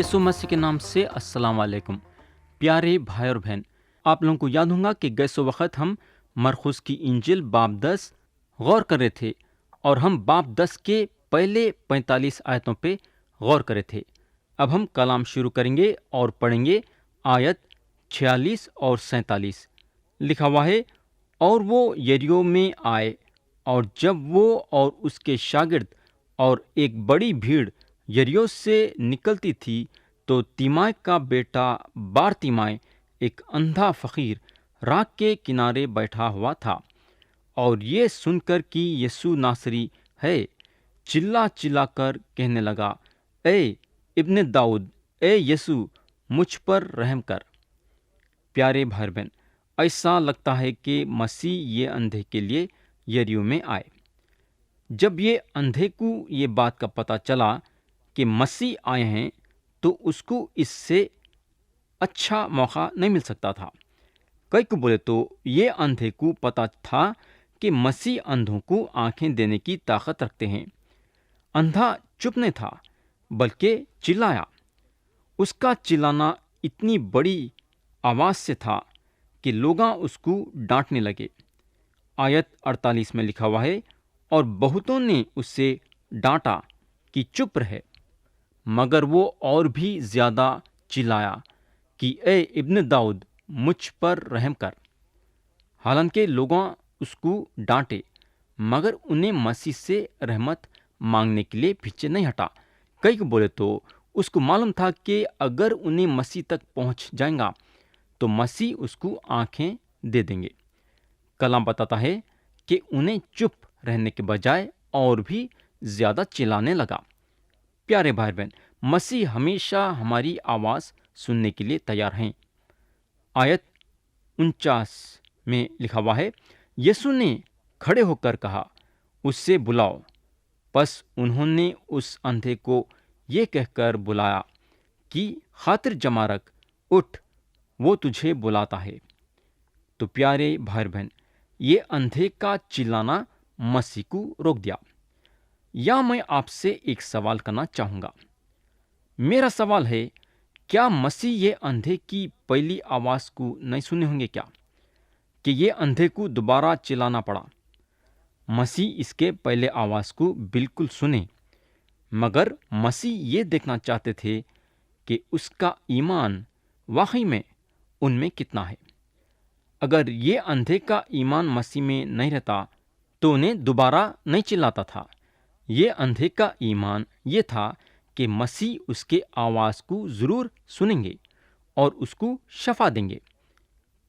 यीशु मसीह के नाम से अस्सलाम वालेकुम। प्यारे भाई और बहन, आप लोगों को याद होगा कि गए सो वक्त हम मरकुस की इंजिल बाब 10 गौर कर रहे थे और हम बाब 10 के पहले 45 आयतों पे गौर कर रहे थे। अब हम कलाम शुरू करेंगे और पढ़ेंगे आयत 46 और 47। लिखा हुआ है, और वो यरीहो में आए, और जब वो और उसके शागिर्द और एक बड़ी भीड़ यरीहो से निकलती थी, तो तिमाई का बेटा बारतिमाई, एक अंधा फकीर, राह के किनारे बैठा हुआ था, और ये सुनकर कि यीशु नासरी है, चिल्ला चिल्ला कर कहने लगा, ए इब्ने दाऊद, ए यीशु, मुझ पर रहम कर। प्यारे भाई बहन, ऐसा लगता है कि मसीह ये अंधे के लिए यरीहो में आए। जब ये अंधे को ये बात का पता चला कि मसीह आए हैं, तो उसको इससे अच्छा मौका नहीं मिल सकता था। कई को बोले तो ये अंधे को पता था कि मसीह अंधों को आंखें देने की ताकत रखते हैं। अंधा चुप नहीं था, बल्कि चिल्लाया। उसका चिल्लाना इतनी बड़ी आवाज से था कि लोग उसको डांटने लगे। आयत 48 में लिखा हुआ है, और बहुतों ने उससे डांटा कि चुप रहे, मगर वो और भी ज्यादा चिल्लाया कि ए इब्न दाऊद, मुझ पर रहम कर। हालांकि लोगों उसको डांटे, मगर उन्हें मसीह से रहमत मांगने के लिए पीछे नहीं हटा। कई को बोले तो उसको मालूम था कि अगर उन्हें मसीह तक पहुंच जाएगा तो मसीह उसको आंखें दे देंगे। कलाम बताता है कि उन्हें चुप रहने के बजाय और भी ज्यादा चिल्लाने लगा। प्यारे भाई बहन, मसीह हमेशा हमारी आवाज सुनने के लिए तैयार हैं। आयत 49 में लिखा हुआ है, यीशु ने खड़े होकर कहा, उससे बुलाओ। बस उन्होंने उस अंधे को ये कहकर बुलाया कि खातिर जमा रख, उठ, वो तुझे बुलाता है। तो प्यारे भाई बहन, ये अंधे का चिल्लाना मसीह को रोक दिया। या मैं आपसे एक सवाल करना चाहूंगा। मेरा सवाल है, क्या मसीह ये अंधे की पहली आवाज को नहीं सुने होंगे क्या, कि ये अंधे को दोबारा चिल्लाना पड़ा? मसीह इसके पहले आवाज को बिल्कुल सुने, मगर मसीह ये देखना चाहते थे कि उसका ईमान वाकई में उनमें कितना है। अगर ये अंधे का ईमान मसीह में नहीं रहता तो उन्हें दोबारा नहीं चिल्लाता था। ये अंधे का ईमान ये था कि मसीह उसके आवाज को जरूर सुनेंगे और उसको शफा देंगे।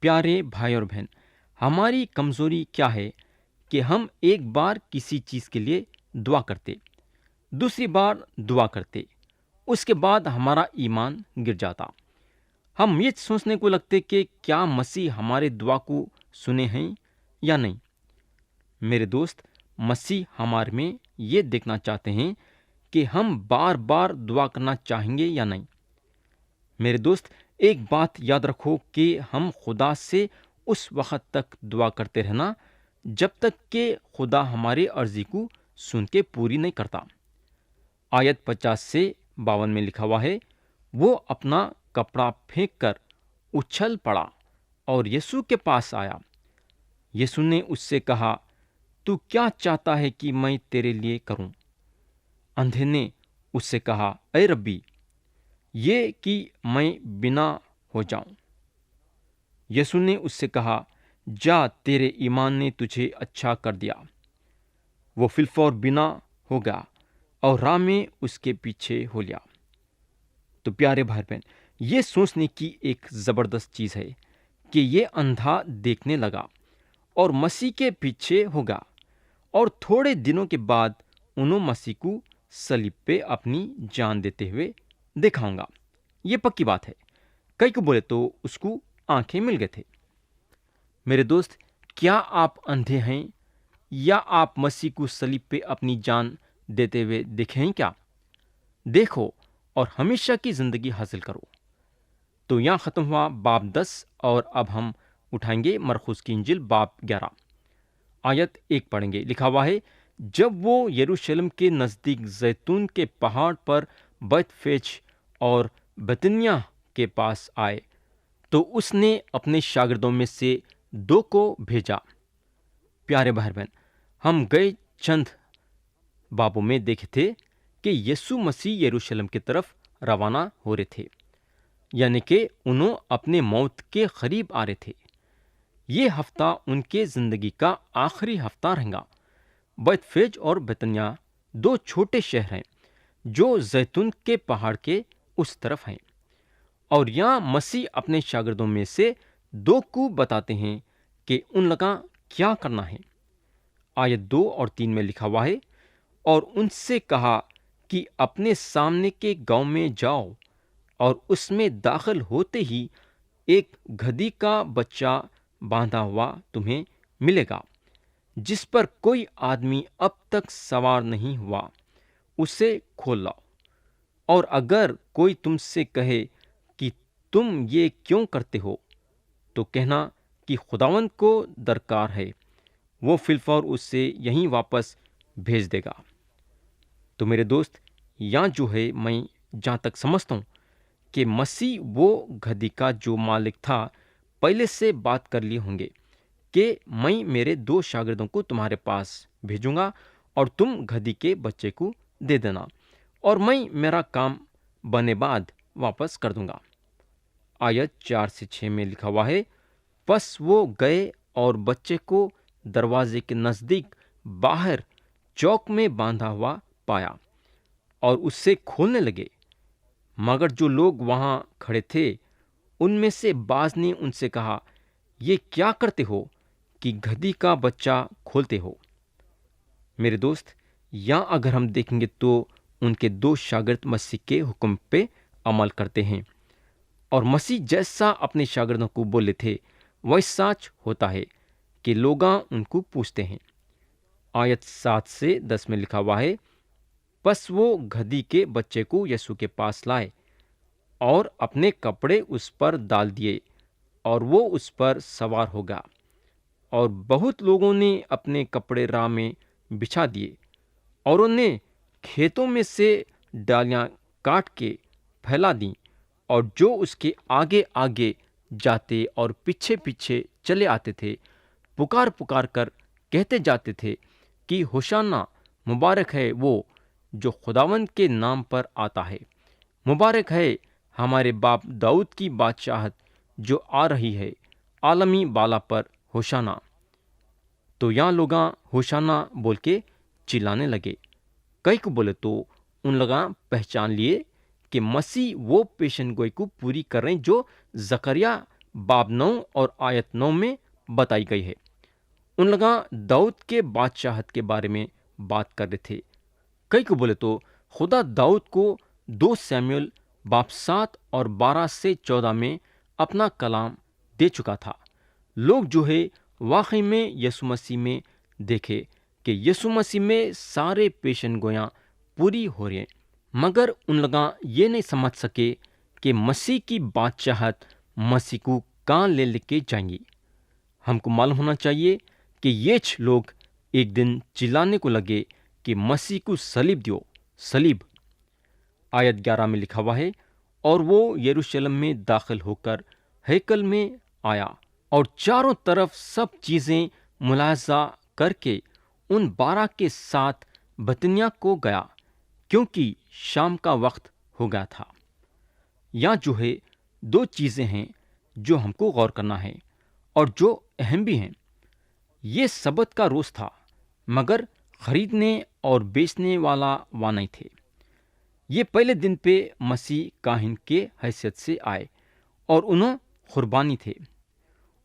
प्यारे भाई और बहन, हमारी कमजोरी क्या है कि हम एक बार किसी चीज के लिए दुआ करते, दूसरी बार दुआ करते, उसके बाद हमारा ईमान गिर जाता। हम ये सोचने को लगते कि क्या मसीह हमारे दुआ को सुने हैं या नहीं। मेरे दोस्त, मसीह हमारे में ये देखना चाहते हैं कि हम बार बार दुआ करना चाहेंगे या नहीं। मेरे दोस्त, एक बात याद रखो कि हम खुदा से उस वक्त तक दुआ करते रहना जब तक कि खुदा हमारी अर्जी को सुन के पूरी नहीं करता। आयत 50 से 52 में लिखा हुआ है, वो अपना कपड़ा फेंक कर उछल पड़ा और यीशु के पास आया। यीशु ने उससे कहा, तू क्या चाहता है कि मैं तेरे लिए करूं? अंधे ने उससे कहा, ऐ रब्बी, ये कि मैं बिना हो जाऊं। यीशु ने उससे कहा, जा, तेरे ईमान ने तुझे अच्छा कर दिया। वो फिलफौर बिना हो गया और राह में उसके पीछे हो लिया। तो प्यारे भाई बहन, ये सोचने की एक जबरदस्त चीज है कि ये अंधा देखने लगा और मसीह के पीछे होगा, और थोड़े दिनों के बाद उन्होंने मसीह को सलीब पे अपनी जान देते हुए देखा होगा। ये पक्की बात है। कई को बोले तो उसको आंखें मिल गए थे। मेरे दोस्त, क्या आप अंधे हैं या आप मसीह को सलीब पे अपनी जान देते हुए देखे हैं क्या? देखो और हमेशा की जिंदगी हासिल करो। तो यहाँ खत्म हुआ बाब 10, और अब हम उठाएंगे मरकुस की इंजिल बाब 11, आयत 1 पढ़ेंगे। लिखा हुआ है, जब वो यरूशलेम के नजदीक जैतून के पहाड़ पर बैतफेज और बतनिया के पास आए तो उसने अपने शागिर्दों में से 2 को भेजा। प्यारे भाई बहन, हम गए चंद बाबों में देखे थे कि यीशु मसीह यरूशलेम की तरफ रवाना हो रहे थे, यानी कि उन्होंने अपने मौत के करीब आ रहे थे। ये हफ्ता उनके जिंदगी का आखिरी हफ्ता रहेगा। बैतफेज और बेतनिया 2 छोटे शहर हैं जो जैतून के पहाड़ के उस तरफ हैं, और यहाँ मसीह अपने शागिर्दों में से 2 को बताते हैं कि उन लगा क्या करना है। आयत 2 और 3 में लिखा हुआ है, और उनसे कहा कि अपने सामने के गांव में जाओ, और उसमें दाखिल होते ही एक गधी का बच्चा बांधा हुआ तुम्हें मिलेगा, जिस पर कोई आदमी अब तक सवार नहीं हुआ, उसे खोल लाओ। और अगर कोई तुमसे कहे कि तुम ये क्यों करते हो, तो कहना कि खुदावंद को दरकार है, वो फिलफौर उससे यहीं वापस भेज देगा। तो मेरे दोस्त, यहाँ जो है मैं जहाँ तक समझता हूँ कि मसीह वो गधी का जो मालिक था पहले से बात कर लिए होंगे कि मैं मेरे 2 शागिर्दों को तुम्हारे पास भेजूंगा और तुम गधी के बच्चे को दे देना, और मैं मेरा काम बने बाद वापस कर दूंगा। आयत 4 से 6 में लिखा हुआ है, बस वो गए और बच्चे को दरवाजे के नजदीक बाहर चौक में बांधा हुआ पाया और उससे खोलने लगे। मगर जो लोग वहां खड़े थे उनमें से बाज ने उनसे कहा, ये क्या करते हो कि गधी का बच्चा खोलते हो? मेरे दोस्त, यहाँ अगर हम देखेंगे तो उनके 2 शागिर्द मसीह के हुक्म पे अमल करते हैं, और मसीह जैसा अपने शागिर्दों को बोले थे वैसा सच होता है कि लोग उनको पूछते हैं। आयत 7 से 10 में लिखा हुआ है, बस वो गधी के बच्चे को यीशु के पास लाए और अपने कपड़े उस पर डाल दिए, और वो उस पर सवार हो गया। और बहुत लोगों ने अपने कपड़े राह में बिछा दिए, और उन्हें खेतों में से डालियां काट के फैला दी, और जो उसके आगे आगे जाते और पीछे पीछे चले आते थे पुकार पुकार कर कहते जाते थे कि होशाना, मुबारक है वो जो खुदावंद के नाम पर आता है, मुबारक है हमारे बाप दाऊद की बादशाहत जो आ रही है, आलमी बाला पर होशाना। तो यहाँ लोग होशाना बोल के चिल्लाने लगे। कई को बोले तो उन लोग पहचान लिए कि मसीह वो पेशन गोई को पूरी कर रहे हैं जो जकरिया बाब 9 और आयत 9 में बताई गई है। उन लोग दाऊद के बादशाहत के बारे में बात कर रहे थे। कई को बोले तो खुदा दाऊद को 2 शमूएल बाब 7 और 12 से 14 में अपना कलाम दे चुका था। लोग जो है वाकई में यीशु मसीह में देखे कि यीशु मसीह में सारे पेशन गोयां पूरी हो रही हैं, मगर उन लोग ये नहीं समझ सके कि मसीह की बादशाहत मसीह को कहाँ ले लेके जाएंगी। हमको मालूम होना चाहिए कि ये लोग एक दिन चिल्लाने को लगे कि मसीह को सलीब दियो, सलीब। आयत 11 में लिखा हुआ है, और वो यरूशलेम में दाखिल होकर हैकल में आया और चारों तरफ सब चीजें मुलाजा करके उन 12 के साथ बतनिया को गया, क्योंकि शाम का वक्त हो गया था। यहाँ जो है 2 चीजें हैं जो हमको गौर करना है और जो अहम भी हैं। ये सबत का रोज था, मगर खरीदने और बेचने वाला वहाँ नहीं थे। ये पहले दिन पे मसीह काहिन के हैसियत से आए और उन्होंने कुर्बानी थे।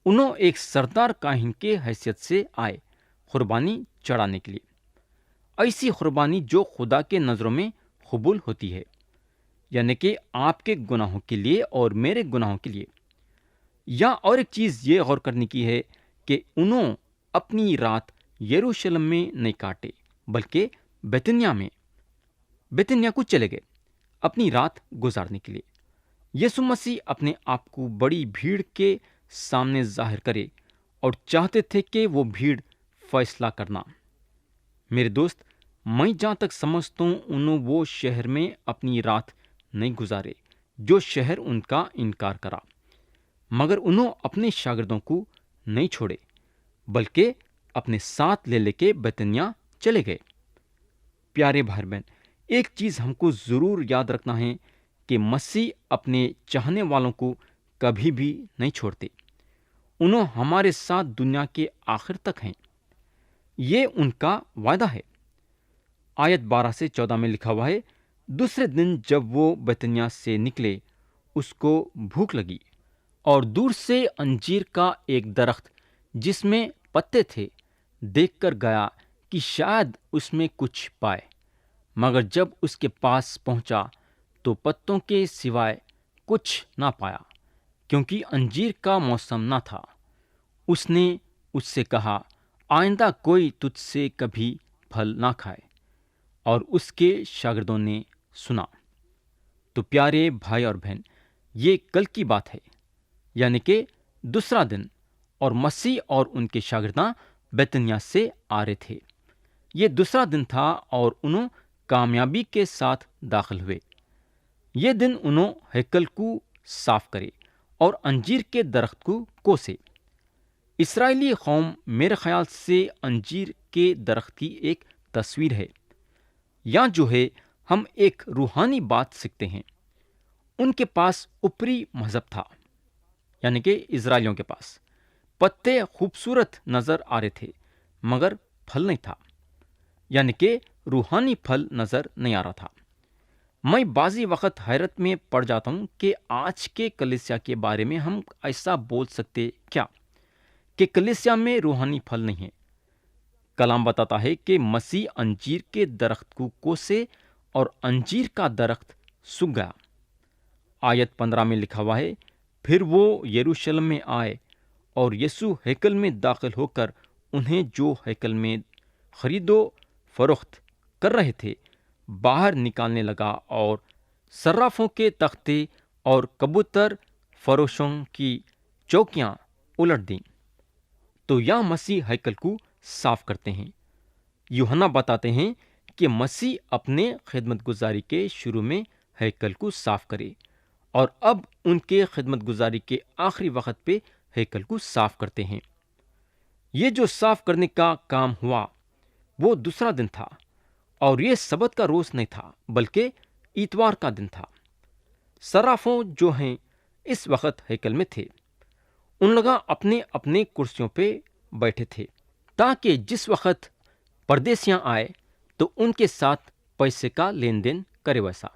उन्होंने एक सरदार काहिन के हैसियत से आए कुर्बानी चढ़ाने के लिए। ऐसी कुर्बानी जो खुदा के नज़रों में कबूल होती है, यानी कि आपके गुनाहों के लिए और मेरे गुनाहों के लिए। या और एक चीज़ ये गौर करने की है कि उन्होंने अपनी रात यरूशलेम में नहीं काटे, बल्कि बेतनिया को चले गए अपनी रात गुजारने के लिए। यीशु मसीह अपने आप को बड़ी भीड़ के सामने जाहिर करे और चाहते थे कि वो भीड़ फैसला करना। मेरे दोस्त, मैं जहाँ तक समझता हूँ उन्होंने वो शहर में अपनी रात नहीं गुजारे, جو شہر ان کا انکار کرا، مگر انہوں اپنے شاگردوں کو نہیں چھوڑے بلکہ اپنے ساتھ لے کے بیتنیہ چلے گئے۔ پیارے بھائی بہن، ایک چیز ہم کو ضرور یاد رکھنا ہے کہ مسیح اپنے چاہنے والوں کو کبھی بھی نہیں چھوڑتے۔ انہوں ہمارے ساتھ دنیا کے آخر تک ہیں، یہ ان کا وعدہ ہے۔ آیت 12 سے 14 میں لکھا ہوا ہے، دوسرے دن جب وہ بیتنیہ سے نکلے، اس کو بھوک لگی، اور دور سے انجیر کا ایک درخت جس میں پتے تھے دیکھ کر گیا کہ شاید اس میں کچھ پائے، مگر جب اس کے پاس پہنچا تو پتوں کے سوائے کچھ نہ پایا، کیونکہ انجیر کا موسم نہ تھا۔ اس نے اس سے کہا، آئندہ کوئی تجھ سے کبھی پھل نہ کھائے، اور اس کے شاگردوں نے سنا۔ تو پیارے بھائی اور بہن، یہ کل کی بات ہے، یعنی کہ دوسرا دن، اور مسیح اور ان کے شاگرداں بیتنیہ سے آ رہے تھے۔ یہ دوسرا دن تھا اور انہوں کامیابی کے ساتھ داخل ہوئے۔ یہ دن انہوں ہیکل کو صاف کرے اور انجیر کے درخت کو کوسے۔ اسرائیلی قوم میرے خیال سے انجیر کے درخت کی ایک تصویر ہے۔ یہاں جو ہے ہم ایک روحانی بات سیکھتے ہیں۔ ان کے پاس اوپری مذہب تھا، یعنی کہ اسرائیلیوں کے پاس پتے خوبصورت نظر آ رہے تھے مگر پھل نہیں تھا، یعنی کہ روحانی پھل نظر نہیں آ رہا تھا۔ میں بعضی وقت حیرت میں پڑ جاتا ہوں کہ آج کے کلیسیا کے بارے میں ہم ایسا بول سکتے کیا کہ کلیسیا میں روحانی پھل نہیں ہے۔ کلام بتاتا ہے کہ مسیح انجیر کے درخت کو کوسے اور انجیر کا درخت سوکھ گیا۔ آیت 15 میں لکھا ہوا ہے، پھر وہ یروشلم میں آئے اور یسوع ہیکل میں داخل ہو کر انہیں جو ہیکل میں خرید و فروخت کر رہے تھے باہر نکالنے لگا، اور صرافوں کے تختے اور کبوتر فروشوں کی چوکیاں الٹ دیں۔ تو یہاں مسیح ہیکل کو صاف کرتے ہیں۔ یوحنا بتاتے ہیں کہ مسیح اپنے خدمت گزاری کے شروع میں ہیکل کو صاف کرے، اور اب ان کے خدمت گزاری کے آخری وقت پہ ہیکل کو صاف کرتے ہیں۔ یہ جو صاف کرنے کا کام ہوا وہ دوسرا دن تھا، اور یہ سبت کا روز نہیں تھا بلکہ اتوار کا دن تھا۔ صرافوں جو ہیں اس وقت ہیکل میں تھے، ان لوگ اپنے اپنے کرسیوں پہ بیٹھے تھے تاکہ جس وقت پردیسیاں آئے تو ان کے ساتھ پیسے کا لین دین کرے۔ ویسا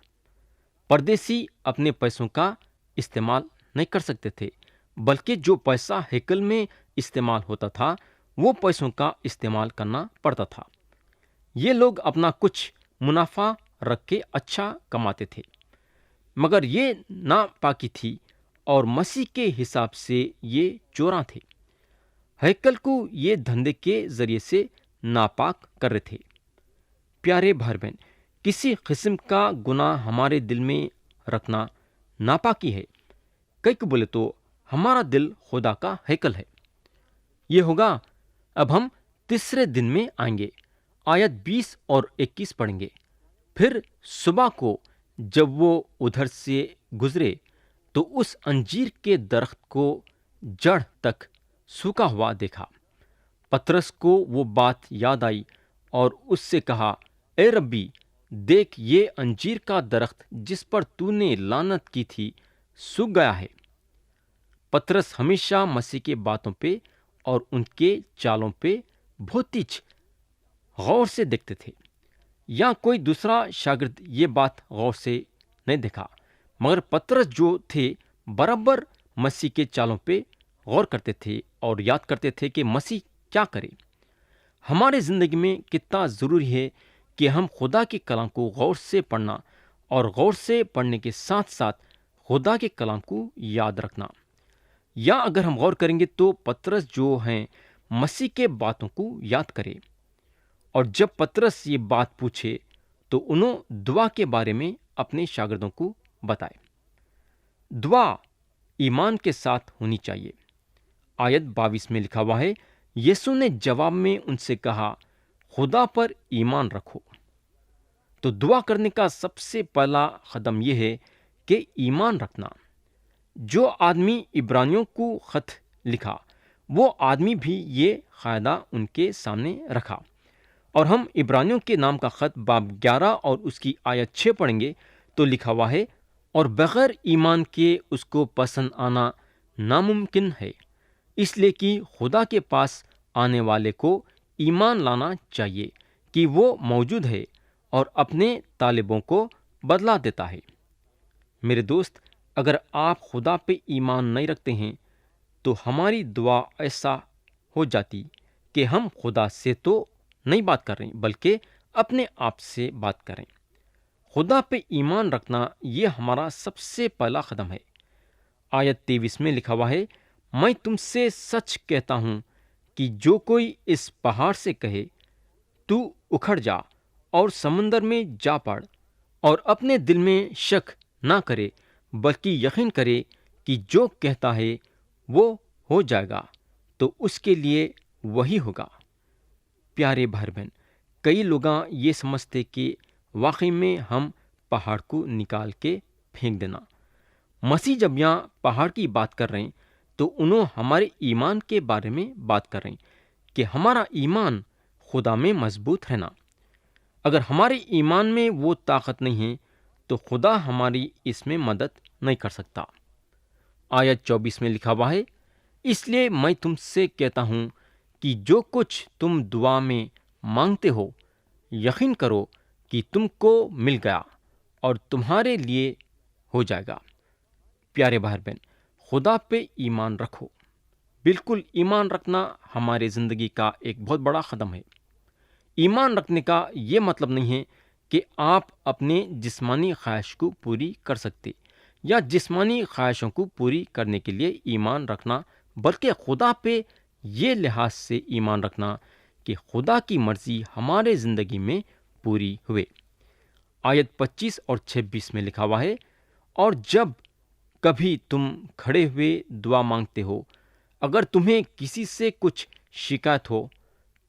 پردیسی اپنے پیسوں کا استعمال نہیں کر سکتے تھے، بلکہ جو پیسہ ہیکل میں استعمال ہوتا تھا وہ پیسوں کا استعمال کرنا پڑتا تھا۔ یہ لوگ اپنا کچھ منافع رکھ کے اچھا کماتے تھے، مگر یہ ناپاکی تھی، اور مسیح کے حساب سے یہ چوراں تھے۔ ہیکل کو یہ دھندے کے ذریعے سے ناپاک کر رہے تھے۔ پیارے بھائی بہن، کسی قسم کا گناہ ہمارے دل میں رکھنا ناپاکی ہے۔ کئی کو بولے تو ہمارا دل خدا کا ہیکل ہے۔ یہ ہوگا اب ہم تیسرے دن میں آئیں گے، آیت 20 اور 21 پڑھیں گے۔ پھر صبح کو جب وہ ادھر سے گزرے تو اس انجیر کے درخت کو جڑ تک سوکھا ہوا دیکھا۔ پترس کو وہ بات یاد آئی اور اس سے کہا، اے ربی، دیکھ یہ انجیر کا درخت جس پر تو نے لعنت کی تھی سوکھ گیا ہے۔ پترس ہمیشہ مسیح کے باتوں پہ اور ان کے چالوں پہ بہت ہی غور سے دیکھتے تھے۔ یا کوئی دوسرا شاگرد یہ بات غور سے نہیں دیکھا، مگر پترس جو تھے برابر مسیح کے چالوں پہ غور کرتے تھے اور یاد کرتے تھے کہ مسیح کیا کرے۔ ہمارے زندگی میں کتنا ضروری ہے کہ ہم خدا کے کلام کو غور سے پڑھنا، اور غور سے پڑھنے کے ساتھ ساتھ خدا کے کلام کو یاد رکھنا۔ یا اگر ہم غور کریں گے تو پترس جو ہیں مسیح کے باتوں کو یاد کرے، اور جب پترس یہ بات پوچھے تو انہوں دعا کے بارے میں اپنے شاگردوں کو بتائے۔ دعا ایمان کے ساتھ ہونی چاہیے۔ آیت 22 میں لکھا ہوا ہے، یسوع نے جواب میں ان سے کہا، خدا پر ایمان رکھو۔ تو دعا کرنے کا سب سے پہلا قدم یہ ہے کہ ایمان رکھنا۔ جو آدمی عبرانیوں کو خط لکھا وہ آدمی بھی یہ قاعدہ ان کے سامنے رکھا، اور ہم عبرانیوں کے نام کا خط باب 11 اور اس کی آیت 6 پڑھیں گے تو لکھا ہوا ہے، اور بغیر ایمان کے اس کو پسند آنا ناممکن ہے، اس لیے کہ خدا کے پاس آنے والے کو ایمان لانا چاہیے کہ وہ موجود ہے اور اپنے طالبوں کو بدلا دیتا ہے۔ میرے دوست، اگر آپ خدا پہ ایمان نہیں رکھتے ہیں تو ہماری دعا ایسا ہو جاتی کہ ہم خدا سے تو نہیں بات کر رہے ہیں بلکہ اپنے آپ سے بات کریں۔ خدا پہ ایمان رکھنا یہ ہمارا سب سے پہلا قدم ہے۔ آیت 23 میں لکھا ہوا ہے، میں تم سے سچ کہتا ہوں کہ جو کوئی اس پہاڑ سے کہے تو اکھڑ جا اور سمندر میں جا پڑ، اور اپنے دل میں شک نہ کرے بلکہ یقین کرے کہ جو کہتا ہے وہ ہو جائے گا، تو اس کے لیے وہی ہوگا۔ پیارے بھائی بہن، کئی لوگ یہ سمجھتے کہ واقعی میں ہم پہاڑ کو نکال کے پھینک دینا۔ مسیح جب یہاں پہاڑ کی بات کر رہے ہیں تو انہوں ہمارے ایمان کے بارے میں بات کر رہے ہیں کہ ہمارا ایمان خدا میں مضبوط رہنا۔ اگر ہمارے ایمان میں وہ طاقت نہیں ہے تو خدا ہماری اس میں مدد نہیں کر سکتا۔ آیت 24 میں لکھا ہوا ہے، اس لیے میں تم سے کہتا ہوں کہ جو کچھ تم دعا میں مانگتے ہو یقین کرو کہ تم کو مل گیا اور تمہارے لیے ہو جائے گا۔ پیارے بھائی بہن، خدا پہ ایمان رکھو۔ بالکل ایمان رکھنا ہمارے زندگی کا ایک بہت بڑا قدم ہے۔ ایمان رکھنے کا یہ مطلب نہیں ہے کہ آپ اپنے جسمانی خواہش کو پوری کر سکتے یا جسمانی خواہشوں کو پوری کرنے کے لیے ایمان رکھنا، بلکہ خدا پہ یہ لحاظ سے ایمان رکھنا کہ خدا کی مرضی ہمارے زندگی میں پوری ہوئے۔ آیت 25 اور 26 میں لکھا ہوا ہے، اور جب کبھی تم کھڑے ہوئے دعا مانگتے ہو، اگر تمہیں کسی سے کچھ شکایت ہو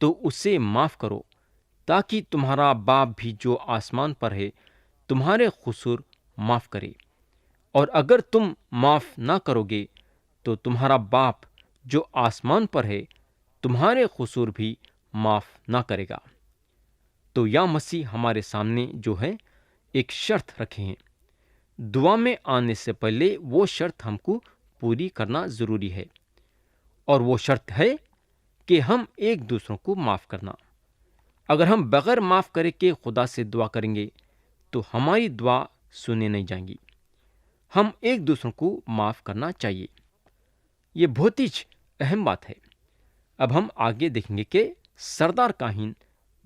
تو اسے معاف کرو، تاکہ تمہارا باپ بھی جو آسمان پر ہے تمہارے قصور معاف کرے، اور اگر تم معاف نہ کرو گے تو تمہارا باپ جو آسمان پر ہے تمہارے قصور بھی معاف نہ کرے گا۔ تو یا مسیح ہمارے سامنے جو ہے ایک شرط رکھے ہیں، دعا میں آنے سے پہلے وہ شرط ہم کو پوری کرنا ضروری ہے، اور وہ شرط ہے کہ ہم ایک دوسروں کو معاف کرنا۔ اگر ہم بغیر معاف کرے کے خدا سے دعا کریں گے تو ہماری دعا سنے نہیں جائیں گی۔ ہم ایک دوسروں کو معاف کرنا چاہیے، یہ بہت ہی اہم بات ہے۔ اب ہم آگے دیکھیں گے کہ سردار کاہن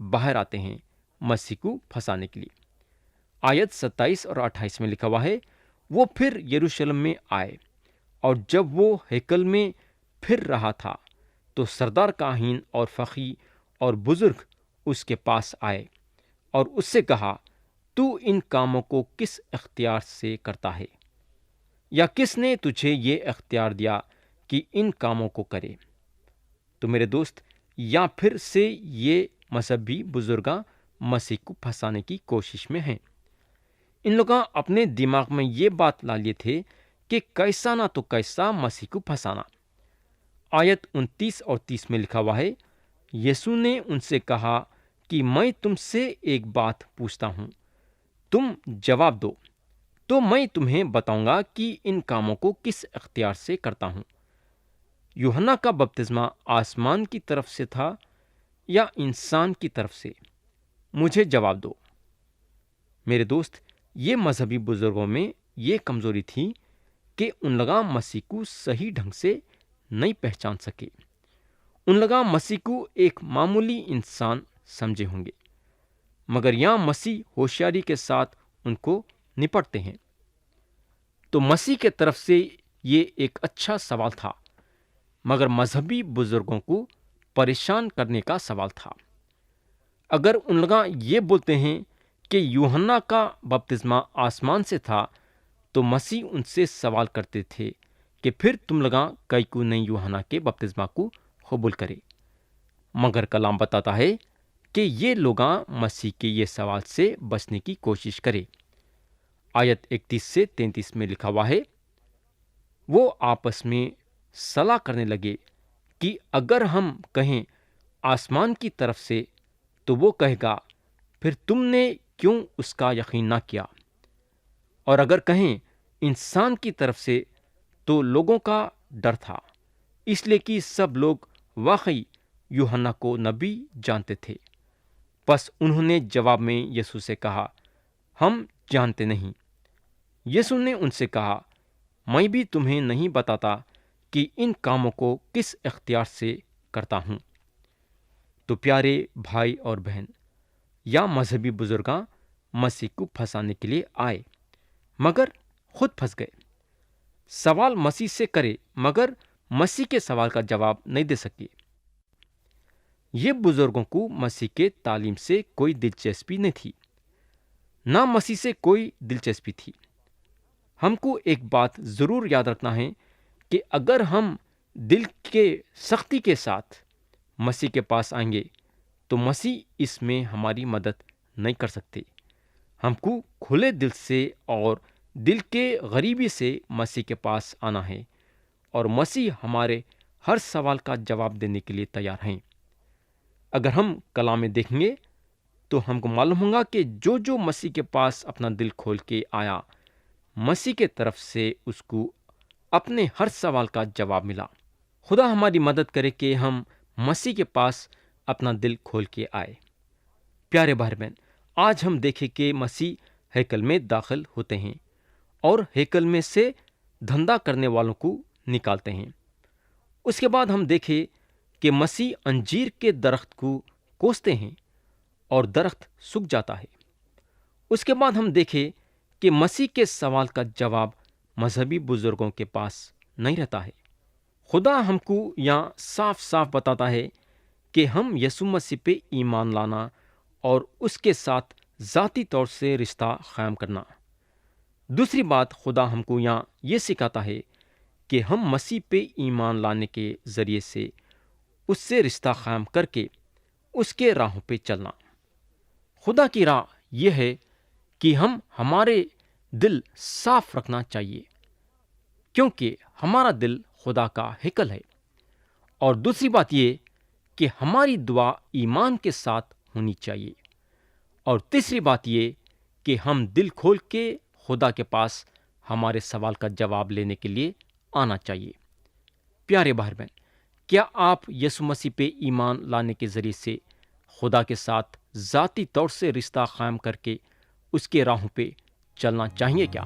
باہر آتے ہیں مسیح کو پھنسانے کے لیے۔ آیت 27 اور 28 میں لکھا ہوا ہے، وہ پھر یروشلم میں آئے، اور جب وہ ہیکل میں پھر رہا تھا تو سردار کاہن اور فقی اور بزرگ اس کے پاس آئے اور اس سے کہا، تو ان کاموں کو کس اختیار سے کرتا ہے، یا کس نے تجھے یہ اختیار دیا کہ ان کاموں کو کرے؟ تو میرے دوست، یا پھر سے یہ مذہبی بزرگاں مسیح کو پھنسانے کی کوشش میں ہیں۔ ان لوگاں اپنے دماغ میں یہ بات لا لیے تھے کہ کیسا نہ تو کیسا مسیح کو پھنسانا۔ آیت 29 اور 30 میں لکھا ہوا ہے، یسوع نے ان سے کہا کہ میں تم سے ایک بات پوچھتا ہوں، تم جواب دو، تو میں تمہیں بتاؤں گا کہ ان کاموں کو کس اختیار سے کرتا ہوں۔ یوحنا کا بپتسمہ آسمان کی طرف سے تھا یا انسان کی طرف سے؟ مجھے جواب دو۔ میرے دوست، یہ مذہبی بزرگوں میں یہ کمزوری تھی کہ ان لوگاں مسیح کو صحیح ڈھنگ سے نہیں پہچان سکے۔ ان لوگاں مسیح کو ایک معمولی انسان سمجھے ہوں گے، مگر یہاں مسیح ہوشیاری کے ساتھ ان کو نپٹتے ہیں۔ تو مسیح کے طرف سے یہ ایک اچھا سوال تھا، مگر مذہبی بزرگوں کو پریشان کرنے کا سوال تھا۔ اگر ان لوگاں یہ بولتے ہیں کہ یوحنا کا بپتسمہ آسمان سے تھا، تو مسیح ان سے سوال کرتے تھے کہ پھر تم لوگاں کئی کو نہیں یوحنا کے بپتسمہ کو قبول کرے؟ مگر کلام بتاتا ہے کہ یہ لوگاں مسیح کے یہ سوال سے بچنے کی کوشش کرے۔ आयत 31 से 33 में लिखा हुआ है, वो आपस में सलाह करने लगे कि अगर हम कहें आसमान की तरफ से, तो वो कहेगा फिर तुमने क्यों उसका यकीन ना किया, और अगर कहें इंसान की तरफ से, तो लोगों का डर था, इसलिए कि सब लोग वाकई यूहन्ना को नबी जानते थे। बस उन्होंने जवाब में यीशु से कहा, हम जानते नहीं। यीशु ने उनसे कहा, मैं भी तुम्हें नहीं बताता कि इन कामों को किस इख्तियार से करता हूँ। तो प्यारे भाई और बहन, या मजहबी बुजुर्गां मसीह को फंसाने के लिए आए मगर खुद फंस गए। सवाल मसीह से करे मगर मसीह के सवाल का जवाब नहीं दे सके। ये बुजुर्गों को मसीह के तालीम से कोई दिलचस्पी नहीं थी, ना मसीह से कोई दिलचस्पी थी। हमको एक बात जरूर याद रखना है कि अगर हम दिल के सख्ती के साथ मसीह के पास आएंगे, तो मसीह इसमें हमारी मदद नहीं कर सकते। हमको खुले दिल से और दिल के गरीबी से मसीह के पास आना है, और मसीह हमारे हर सवाल का जवाब देने के लिए तैयार हैं। अगर हम कलाम में देखेंगे तो हमको मालूम होगा कि जो जो मसीह के पास अपना दिल खोल के आया, मसीह के तरफ से उसको अपने हर सवाल का जवाब मिला। खुदा हमारी मदद करे कि हम मसीह के पास अपना दिल खोल के आए। प्यारे भाई बहन, आज हम देखें कि मसीह हैकल में दाखिल होते हैं और हैकल में से धंधा करने वालों को निकालते हैं। उसके बाद हम देखें कि मसीह अंजीर के दरख्त को कोसते हैं और दरख्त सूख जाता है। उसके बाद हम देखें कि मसीह के सवाल का जवाब मजहबी बुजुर्गों के पास नहीं रहता है। खुदा हमको यहाँ साफ साफ बताता है कि हम यीशु मसीह पे ईमान लाना और उसके साथ ज़ाती तौर से रिश्ता कायम करना। दूसरी बात, खुदा हमको यहाँ ये सिखाता है कि हम मसीह पे ईमान लाने के ज़रिए से उससे रिश्ता कायम करके उसके राहों पे चलना। खुदा की राह यह है कि हम हमारे दिल साफ रखना चाहिए, क्योंकि हमारा दिल खुदा का हैकल है। और दूसरी बात यह कि हमारी दुआ ईमान के साथ होनी चाहिए। और तीसरी बात यह कि हम दिल खोल के खुदा के पास हमारे सवाल का जवाब लेने के लिए आना चाहिए। प्यारे भाई बहन, क्या आप यीशु मसीह पे ईमान लाने के जरिए से खुदा के साथ ज़ाती तौर से रिश्ता कायम करके उसके राहों पे चलना चाहिए क्या?